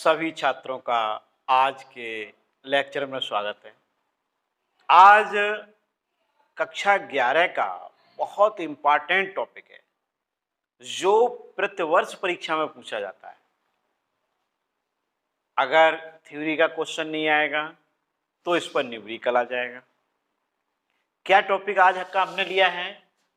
सभी छात्रों का आज के लेक्चर में स्वागत है। आज कक्षा 11 का बहुत इम्पॉर्टेंट टॉपिक है जो प्रतिवर्ष परीक्षा में पूछा जाता है। अगर थ्योरी का क्वेश्चन नहीं आएगा तो इस पर न्यूमेरिकल आ जाएगा। क्या टॉपिक आज का हमने लिया है?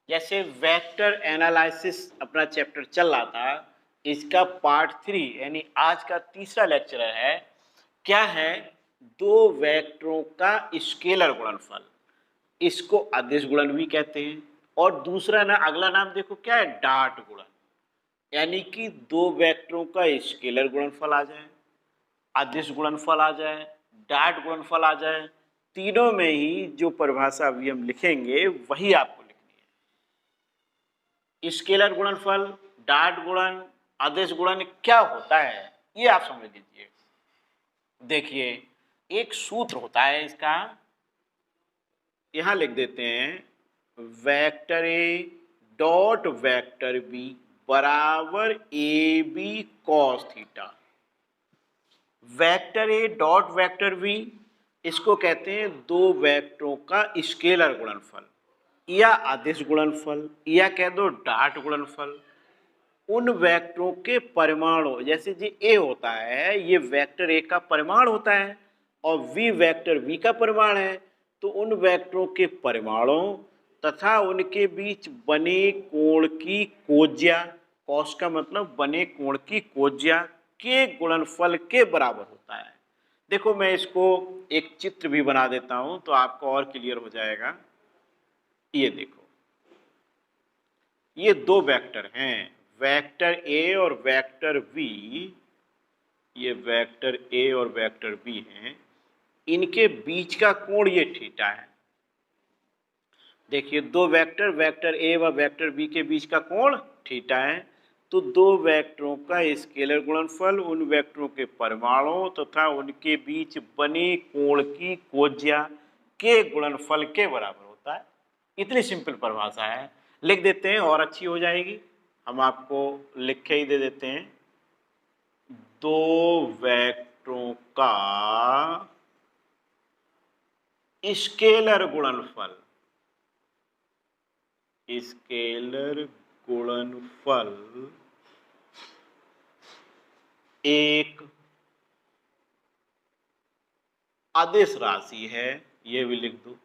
जैसे वेक्टर एनालिसिस अपना चैप्टर चल रहा था, इसका पार्ट 3 यानी आज का तीसरा लेक्चर है। क्या है? दो वेक्टरों का स्केलर गुणनफल, इसको अदिश गुणन भी कहते हैं। और दूसरा ना, अगला नाम देखो क्या है, डॉट गुणन। यानी कि दो वेक्टरों का स्केलर गुणनफल आ जाए, अदिश गुणनफल आ जाए, डॉट गुणनफल आ जाए, तीनों में ही जो परिभाषा अभी हम लिखेंगे वही आपको लिखनी है। स्केलर गुणनफल, डॉट गुणन, अदिश गुणन क्या होता है ये आप समझ लीजिए। देखिए, एक सूत्र होता है इसका, यहां लिख देते हैं, vector A dot vector B बराबर A B cos theta. Vector A dot vector B, इसको कहते हैं दो वेक्टरों का स्केलर गुणनफल या अदिश गुणनफल या कह दो डॉट गुणनफल। उन वेक्टरों के परिमाणों, जैसे जी ए होता है, ये वेक्टर ए का परिमाण होता है और वी वेक्टर बी का परिमाण है, तो उन वेक्टरों के परिमाणों तथा उनके बीच बने कोण की कोज्या, कॉस का मतलब बने कोण की कोज्या के गुणनफल के बराबर होता है। देखो, मैं इसको एक चित्र भी बना देता हूं तो आपको और क्लियर हो जाएगा। ये देखो, ये दो वेक्टर हैं, वेक्टर ए और वेक्टर बी। ये वेक्टर ए और वेक्टर बी हैं, इनके बीच का कोण ये थीटा है। देखिए, दो वेक्टर, वेक्टर ए व वेक्टर बी के बीच का कोण थीटा है। तो दो वेक्टरों का स्केलर गुणनफल उन वेक्टरों के परिमाणों तथा उनके बीच बने कोण की कोज्या के गुणनफल के बराबर होता है। इतनी सिंपल परिभाषा है, लिख देते हैं और अच्छी हो जाएगी। हम आपको लिख के ही दे देते हैं, दो वेक्टरों का स्केलर गुणनफल, स्केलर गुणनफल एक अदिश राशि है, ये भी लिख दो,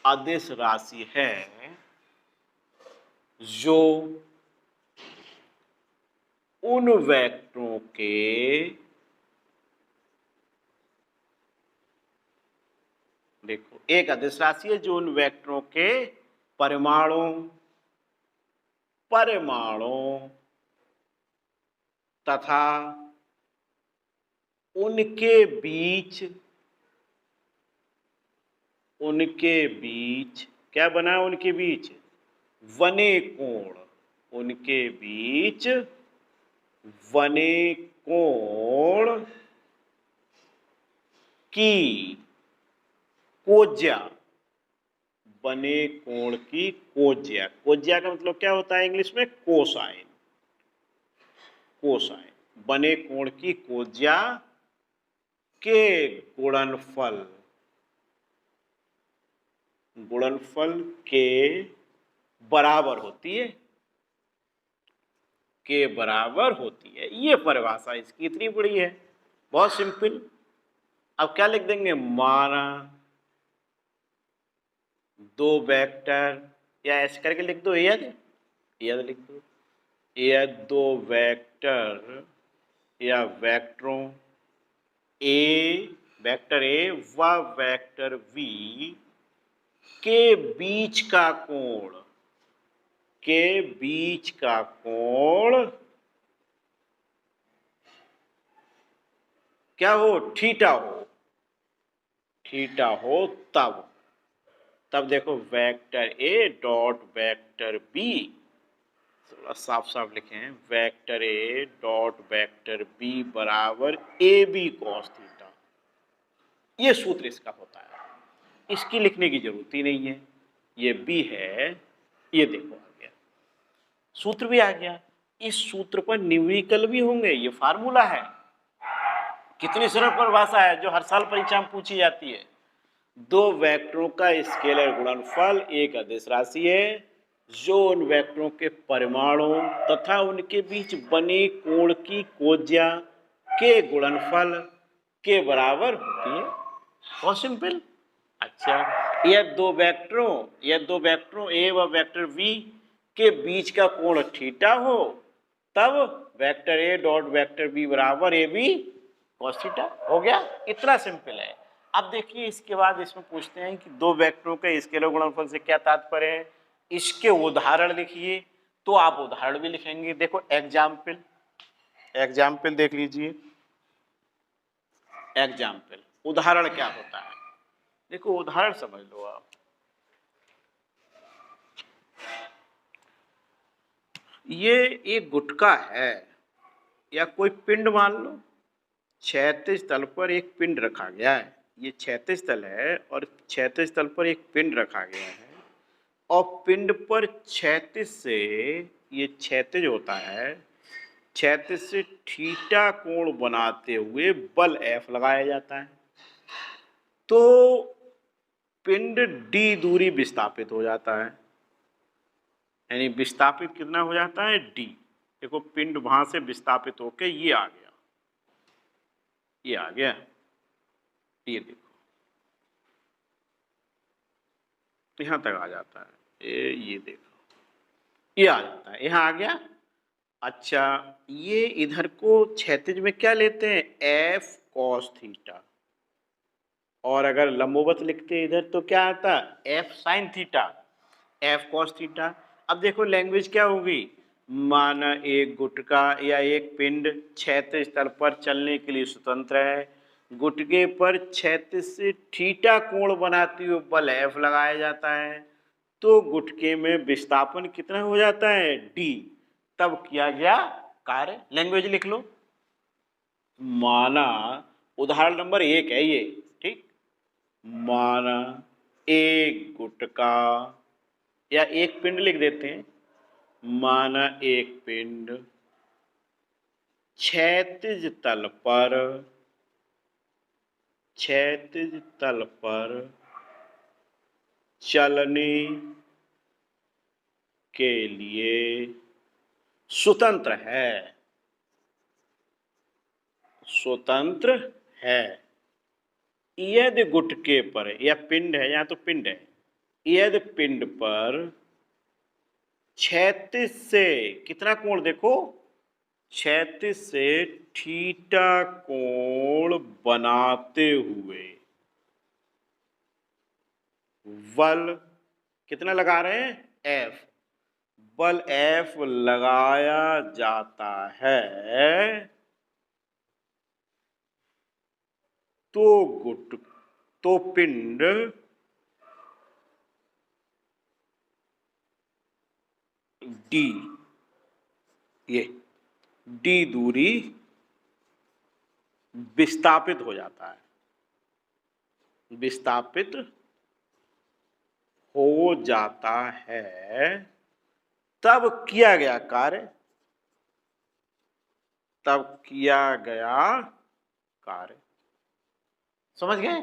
अदिश राशि है जो उन वेक्टरों के देखो, एक अदिश राशि है जो उन वेक्टरों के परिमाणों तथा उनके बीच क्या बना है, उनके बीच बने कोण, उनके बीच बने कोण की कोज्या, बने कोण की कोज्या। कोज्या का मतलब क्या होता है इंग्लिश में? कोसाइन। कोसाइन, बने कोण की कोज्या के गुणनफल के बराबर होती है, के बराबर होती है। ये परिभाषा इसकी इतनी बड़ी है, बहुत सिंपल। अब क्या लिख देंगे, माना दो वेक्टर, या ऐसे करके लिख दो, यद लिख दो, यद दो वेक्टर या वेक्टरों वेक्टर ए व वेक्टर बी के बीच का कोण, क्या हो, थीटा हो, तब देखो, vector A dot vector B, थोड़ा साफ साफ लिखे हैं, vector A dot vector B बराबर ए बी कॉस थीटा। ये सूत्र इसका होता है, इसकी लिखने की जरूरत ही नहीं है। ये बी है, ये देखो आ गया, सूत्र भी आ गया। इस सूत्र पर न्यूमेरिकल भी होंगे, ये फार्मूला है। कितनी सरल परिभाषा है जो हर साल परीक्षा में पूछी जाती है। दो वेक्टरों का स्केलर गुणनफल एक अदिश राशि है जो उन वेक्टरों के परिमाणों तथा उनके बीच बने कोण की कोज्या के गुणनफल के बराबर होती है। बहुत सिंपल। अच्छा, यह दो वेक्टरों ए व वेक्टर बी के बीच का कोण थीटा हो तब vector A dot vector B बराबर ए बी कॉस थीटा हो गया। इतना सिंपल है। अब देखिए इसके बाद इसमें पूछते हैं कि दो वेक्टरों के स्केलर गुणनफल से क्या तात्पर्य है। इसके उदाहरण लिखिए। तो आप उदाहरण भी लिखेंगे। देखो एग्जाम्पल देख लीजिए। एग्जाम्पल उदाहरण क्या होता है, देखो उदाहरण समझ लो आप। ये एक गुटका है या कोई पिंड मान लो। क्षैतिज तल पर एक पिंड रखा गया है। ये क्षैतिज तल है और क्षैतिज तल पर एक पिंड रखा गया है और पिंड पर क्षैतिज से, ये क्षैतिज होता है, क्षैतिज से थीटा कोण बनाते हुए बल F लगाया जाता है। तो पिंड d दूरी विस्थापित हो जाता है, यानी विस्थापित कितना हो जाता है d। देखो पिंड वहां से विस्थापित होके ये आ गया, ये देखो यहां तक आ जाता है। ये देखो ये आ जाता है, यहां आ गया। अच्छा, ये इधर को क्षैतिज में क्या लेते हैं, F cos थीटा, और अगर लंबवत लिखते हैं इधर तो क्या आता है F sin theta, F cos theta. अब देखो लैंग्वेज क्या होगी, माना एक गुटका या एक पिंड क्षैतिज तल पर चलने के लिए स्वतंत्र है। गुटके पर क्षैतिज से थीटा कोण बनाते हुए बल F लगाया जाता है। तो गुटके में विस्थापन कितना हो जाता है d। तब किया गया कार्य। लैंग्वेज लिख लो। माना उदाहरण नंबर 1 है ये, ठीक। माना एक गुटका या एक पिंड लिख देते हैं। माना एक पिंड क्षैतिज तल पर चलने के लिए स्वतंत्र है। यदि गुटके पर या पिंड है, या तो पिंड है, यदि पिंड पर क्षैतिज से कितना कोण, देखो क्षैतिज से थीटा कोण बनाते हुए बल कितना लगा रहे हैं F, बल F लगाया जाता है तो पिंड D, ये D दूरी विस्थापित हो जाता है, विस्थापित हो जाता है। तब किया गया कार्य, समझ गए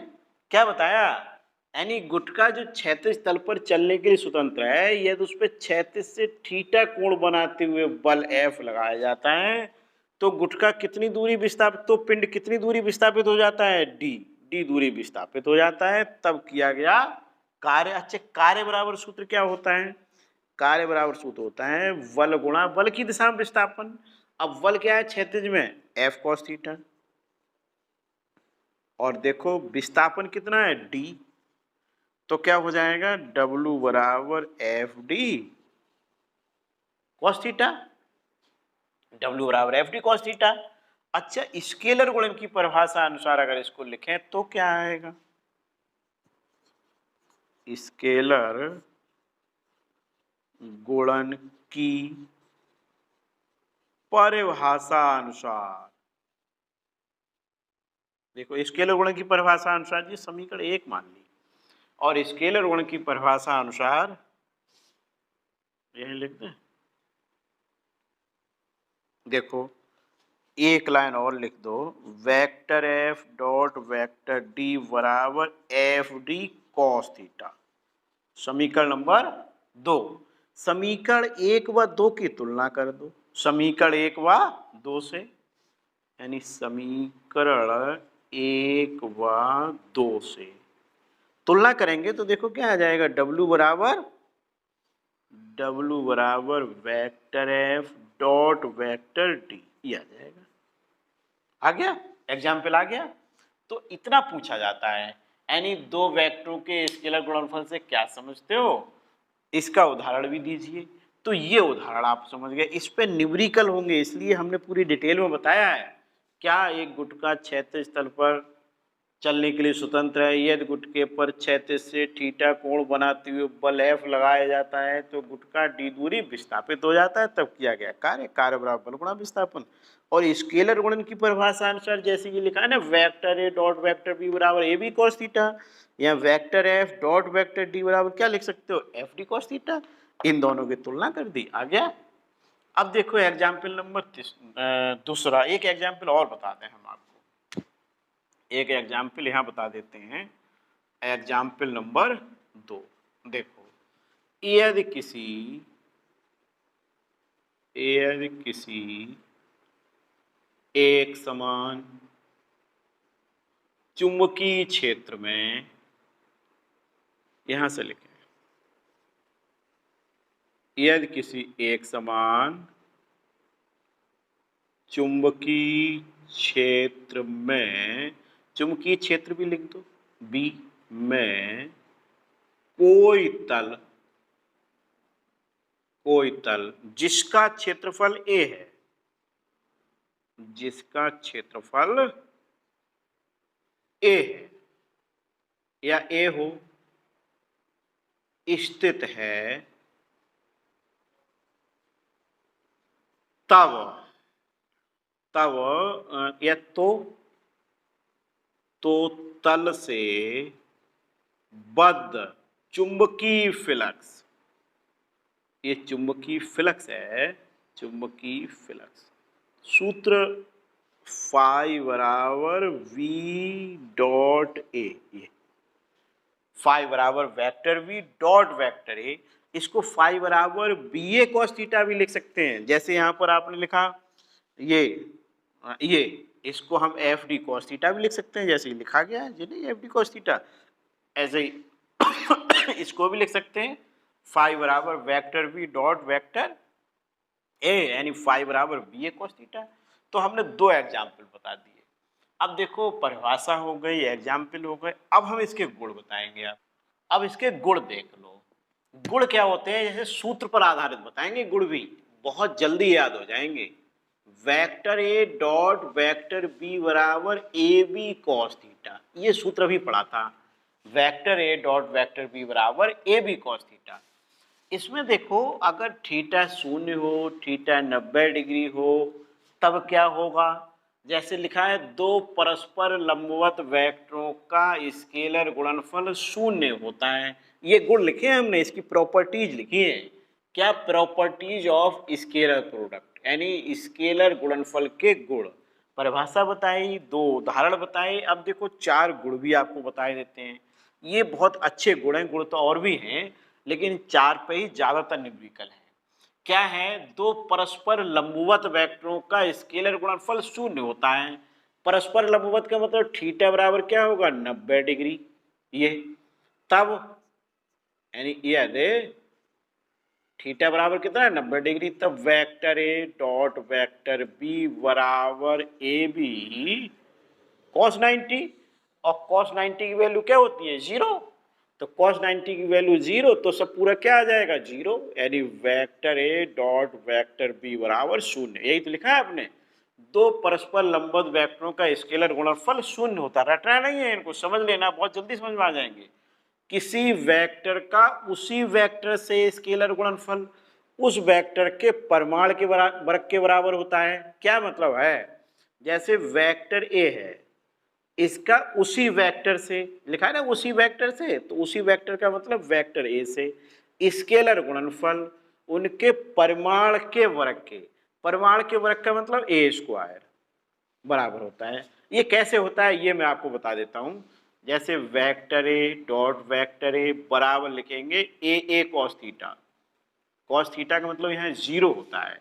क्या बताया। यानी गुटका जो क्षैतिज तल पर चलने के लिए स्वतंत्र है, यदि उस पर क्षैतिज से थीटा कोण बनाते हुए बल F लगाया जाता है तो गुटका कितनी दूरी विस्थापित, तो पिंड कितनी दूरी विस्थापित हो जाता है d दूरी विस्थापित हो जाता है। तब किया गया कार्य। अच्छा, कार्य बराबर सूत्र क्या होता है, कार्य बराबर सूत्र होता है बल गुणा बल की दिशा में विस्थापन। अब बल क्या है क्षैतिज में F cos थीटा, और देखो विस्थापन कितना है d, तो क्या हो जाएगा W बराबर FD cos थीटा, W बराबर FD cos थीटा। अच्छा, स्केलर गुणन की परिभाषा अनुसार अगर इसको लिखें तो क्या आएगा, स्केलर गुणन की परिभाषा अनुसार, देखो स्केलर गुणन की परिभाषा अनुसार जी समीकरण 1 मान ली, और स्केलर गुणन की परिभाषा अनुसार यही लिखते हैं देखो एक लाइन और लिख दो, vector F dot vector D बराबर एफ डी कॉस थीटा। समीकरण नंबर 2। समीकरण 1 व 2 की तुलना कर दो, समीकरण 1 व 2 से, यानी समीकरण 1 व 2 से तुलना करेंगे तो देखो क्या आ जाएगा, W बराबर vector F dot vector D, ये आ जाएगा। आ गया, एग्जाम्पल आ गया। तो इतना पूछा जाता है, यानी दो वेक्टरों के स्केलर गुणनफल से क्या समझते हो, इसका उदाहरण भी दीजिए। तो ये उदाहरण आप समझ गए, इस पे न्यूमेरिकल होंगे, इसलिए हमने पूरी डिटेल में बताया है। क्या एक गुटका क्षैतिज तल पर चलने के लिए स्वतंत्र है, यदि गुटके पर क्षैतिज से थीटा कोण बनाते हुए बल F लगाया जाता है तो गुटका d दूरी विस्थापित हो जाता है, तब किया गया कार्य बराबर बल गुणा विस्थापन। और स्केलर गुणन की परिभाषा अनुसार जैसे ये लिखा है ना, vector A dot vector B बराबर ए बी कॉस थीटा, या vector F dot vector D बराबर क्या लिख सकते हो, एफ डी कॉस थीटा। इन दोनों की तुलना कर दी, आ गया। अब देखो एग्जाम्पल नंबर दूसरा, एक एग्जाम्पल और बताते हैं हम आपको, एक एग्जाम्पल यहाँ बता देते हैं। एग्जाम्पल नंबर 2 देखो, यदि किसी एक समान चुंबकीय क्षेत्र में, यहां से लिखें, यदि किसी एक समान चुंबकीय क्षेत्र में, चुंबकीय क्षेत्र भी लिख दो, बी में कोई तल जिसका क्षेत्रफल ए है, जिसका क्षेत्रफल ए है या ए हो, स्थित है, तब या तो तल से बद्ध चुंबकीय फ्लक्स, ये चुंबकीय फ्लक्स है, चुंबकीय फ्लक्स, सूत्र फाई बराबर वी डॉट ए, ये फाई बराबर vector V dot vector A, इसको फाई बराबर बी ए कॉस थीटा भी लिख सकते हैं। जैसे यहाँ पर आपने लिखा ये इसको हम एफ डी कॉस थीटा भी लिख सकते हैं, जैसे लिखा गया है जी, नहीं एफ डी कॉस थीटा, ऐसे ही इसको भी लिख सकते हैं, फाई बराबर vector V dot vector A, यानी फाई बराबर बी ए कॉस थीटा। तो हमने दो एग्जाम्पल बता दिए। अब देखो परिभाषा हो गई, एग्जाम्पल हो गए, अब हम इसके गुण बताएंगे। आप अब इसके गुण देख लो, गुण क्या होते हैं, जैसे सूत्र पर आधारित बताएंगे, गुण भी बहुत जल्दी याद हो जाएंगे। Vector A dot vector B बराबर ए बी कॉस थीटा, ये सूत्र भी पढ़ा था, vector A dot vector B बराबर ए बी कॉस थीटा। इसमें देखो अगर थीटा 0 हो, थीटा 90 डिग्री हो, तब क्या होगा, जैसे लिखा है दो परस्पर लंबवत वेक्टरों का स्केलर गुणनफल 0 होता है। ये गुण लिखे हैं हमने, इसकी प्रॉपर्टीज लिखी है। क्या, प्रॉपर्टीज ऑफ स्केलर प्रोडक्ट, यानी स्केलर गुणनफल के गुण। परिभाषा बताई, दो उदाहरण बताए। अब देखो चार गुण भी आपको बताए देते हैं। ये बहुत अच्छे गुण हैं, गुण तो और भी हैं, लेकिन चार पे ही ज्यादातर न्यूमेरिकल है। क्या है, दो परस्पर लंबवत वेक्टरों का स्केलर गुणनफल 0 होता है। परस्पर लंबवत का मतलब थीटा बराबर क्या होगा, 90 डिग्री, ये तब यानी ये थीटा बराबर कितना है, 90 डिग्री, तब vector A dot vector B बराबर ए बी कॉस 90, और कॉस 90 की वैल्यू क्या होती है, 0, तो cos 90 की वैल्यू 0, तो सब पूरा क्या आ जाएगा, 0, यानी vector A dot vector B बराबर 0। यही तो लिखा है आपने, दो परस्पर लंबवत वेक्टरों का स्केलर गुणनफल 0 होता है। रटना नहीं है, इनको समझ लेना, बहुत जल्दी समझ में आ जाएंगे। किसी वेक्टर का उसी वेक्टर से स्केलर गुणनफल उस वेक्टर के परिमाण के वर्ग के बराबर होता है। क्या मतलब है, जैसे वेक्टर ए है, इसका उसी वेक्टर से लिखा है ना, उसी वेक्टर से, तो उसी वेक्टर का मतलब वेक्टर ए से स्केलर गुणनफल उनके परिमाण के वर्ग के, परिमाण के वर्ग का मतलब ए स्क्वायर बराबर होता है। ये कैसे होता है ये मैं आपको बता देता हूँ। जैसे vector A dot vector A बराबर लिखेंगे ए कॉस थीटा। कॉस थीटा का मतलब यहाँ 0 होता है।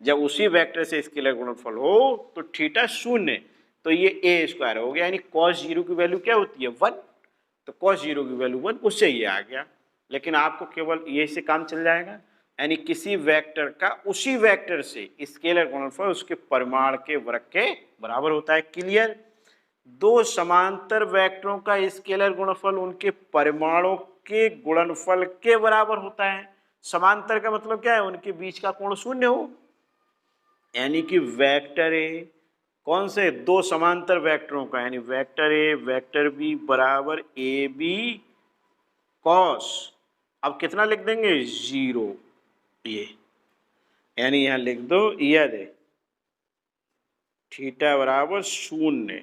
जब उसी वेक्टर से स्केलर गुणनफल हो तो थीटा 0, तो ये ए स्क्वायर हो गया, यानी कॉस 0 की वैल्यू क्या होती है 1, तो कॉस 0 की वैल्यू 1, उससे ये आ गया। लेकिन आपको केवल ये से काम चल जाएगा, यानी किसी वेक्टर का उसी वेक्टर से स्केलर गुणनफल उसके परिमाण के वर्ग के बराबर होता है। क्लियर? दो समांतर वेक्टरों का स्केलर गुणनफल उनके परिमाणों के गुणनफल के बराबर होता है। समांतर का मतलब क्या है? उनके बीच का कोण 0 हो, यानी कि वेक्टर ए कौन से दो समांतर वेक्टरों का, यानी वेक्टर ए वेक्टर बी बराबर ए बी कॉस, अब कितना लिख देंगे 0, ये यानी यहां लिख दो यदि थीटा बराबर 0,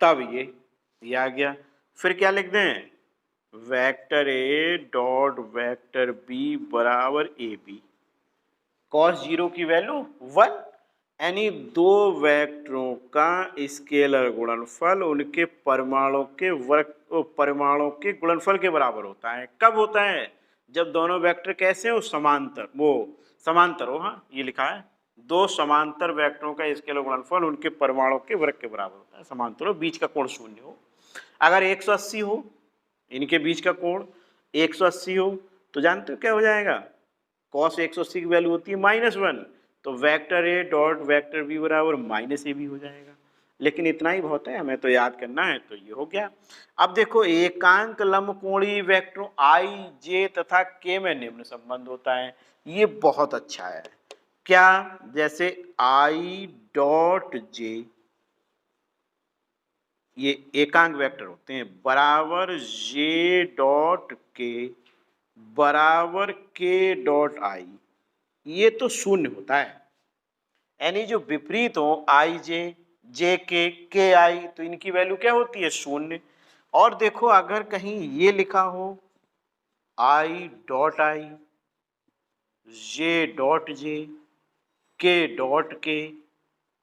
तब ये आ गया। फिर क्या लिख दें? Vector A dot vector B बराबर ए बी कॉस 0 की वैल्यू 1, यानी दो वेक्टरों का स्केलर गुणनफल उनके परिमाणों के वर्ग परिमाणों के गुणनफल के बराबर होता है। कब होता है? जब दोनों वेक्टर कैसे हो? समांतर, वो समांतर हो। हाँ, ये लिखा है दो समांतर वेक्टरों का स्केलर गुणनफल उनके परिमाणों के वर्ग के बराबर होता है। समांतर हो, बीच का कोण 0 हो। अगर 180 हो, इनके बीच का कोण 180 हो, तो जानते हो क्या हो जाएगा? cos 180 की वैल्यू होती है -1, तो vector A dot vector B बराबर -a भी हो जाएगा। लेकिन इतना ही बहुत है, हमें तो याद करना है, तो ये हो गया। अब देखो एकांक लंबकोणीय वेक्टरों आई जे तथा के में निम्न संबंध होता है। ये बहुत अच्छा है। क्या? जैसे आई डॉट जे, ये एकांक वेक्टर होते हैं, बराबर जे डॉट के बराबर के डॉट आई, ये तो 0 होता है। यानी जो विपरीत हो आई जे के आई, तो इनकी वैल्यू क्या होती है 0। और देखो अगर कहीं ये लिखा हो I dot I J dot J के डॉट के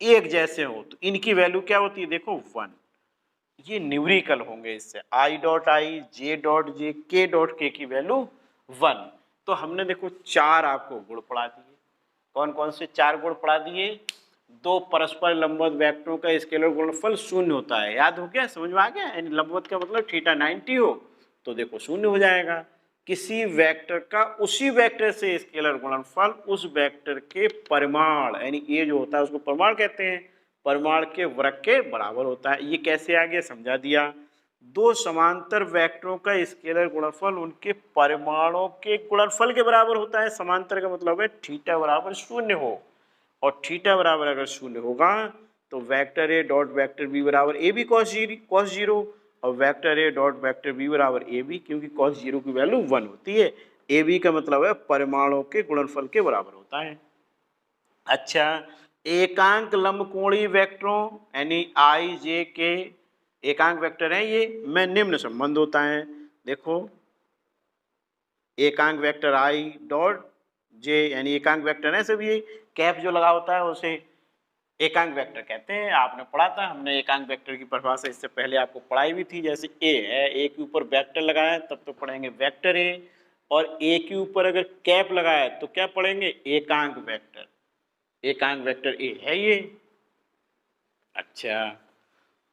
एक जैसे हो, तो इनकी वैल्यू क्या होती है? देखो 1। ये न्यूमेरिकल होंगे इससे, I dot I J dot J के डॉट के की वैल्यू 1। तो हमने देखो 4 आपको गुण पढ़ा दिए। कौन कौन से 4 गुण पढ़ा दिए? दो परस्पर लंबवत वेक्टरों का स्केलर गुणनफल 0 होता है। याद हो गया? समझ में आ गया? यानी लंबवत का मतलब थीटा 90 हो तो देखो 0 हो जाएगा। किसी वेक्टर का उसी वेक्टर से स्केलर गुणनफल उस वेक्टर के परिमाण, यानी ये जो होता है उसको परिमाण कहते हैं, परिमाण के वर्ग के बराबर होता है। ये कैसे आ गया समझा दिया। दो समांतर वेक्टरों का स्केलर गुणनफल उनके परिमाणों के गुणनफल के बराबर होता है। समांतर का मतलब है थीटा बराबर 0 हो, और थीटा बराबर अगर 0 होगा तो vector A dot vector B बराबर ए बी कॉस 0, और vector A dot vector B बराबर ए बी, क्योंकि कॉस 0 की वैल्यू 1 होती है। ए बी का मतलब है परिमाणों के गुणनफल के बराबर होता है। अच्छा, एकांक लंबकोणीय वेक्टरों यानी आई जे के एकांक वेक्टर है, ये में निम्न संबंध होता है। देखो एकांक वेक्टर आई डॉट जे, यानी एकांक वेक्टर है सभी, कैप जो लगा होता है उसे एकांक वेक्टर कहते हैं। आपने पढ़ा था, हमने एकांक वेक्टर की परिभाषा इससे पहले आपको पढ़ाई भी थी। जैसे ए है, ए के ऊपर वेक्टर लगाया तब तो पढ़ेंगे वेक्टर ए, और ए के ऊपर अगर कैप लगाया तो क्या पढ़ेंगे? एकांक वेक्टर। एकांक वेक्टर ए है ये। अच्छा,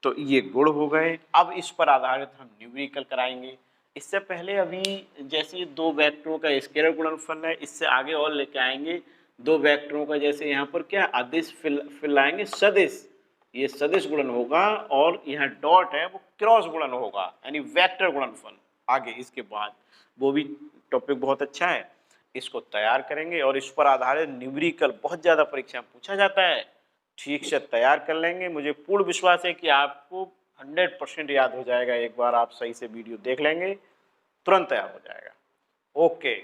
तो ये गुण हो गए। अब इस पर आधारित हम न्यूमेरिकल कराएंगे। इससे पहले अभी जैसे दो वेक्टरों का स्केलर गुणनफल है, इससे आगे और लेके आएंगे दो वेक्टरों का, जैसे यहाँ पर क्या अदिश फिर लाएंगे सदिश, ये सदिश गुणन होगा, और यहाँ डॉट है वो क्रॉस गुणन होगा, यानी वेक्टर गुणनफल आगे इसके बाद। वो भी टॉपिक बहुत अच्छा है, इसको तैयार करेंगे और इस पर आधारित न्यूमेरिकल बहुत ज़्यादा परीक्षा में पूछा जाता है। ठीक से तैयार कर लेंगे। मुझे पूर्ण विश्वास है कि आपको 100% याद हो जाएगा। एक बार आप सही से वीडियो देख लेंगे तुरंत तैयार हो जाएगा। ओके।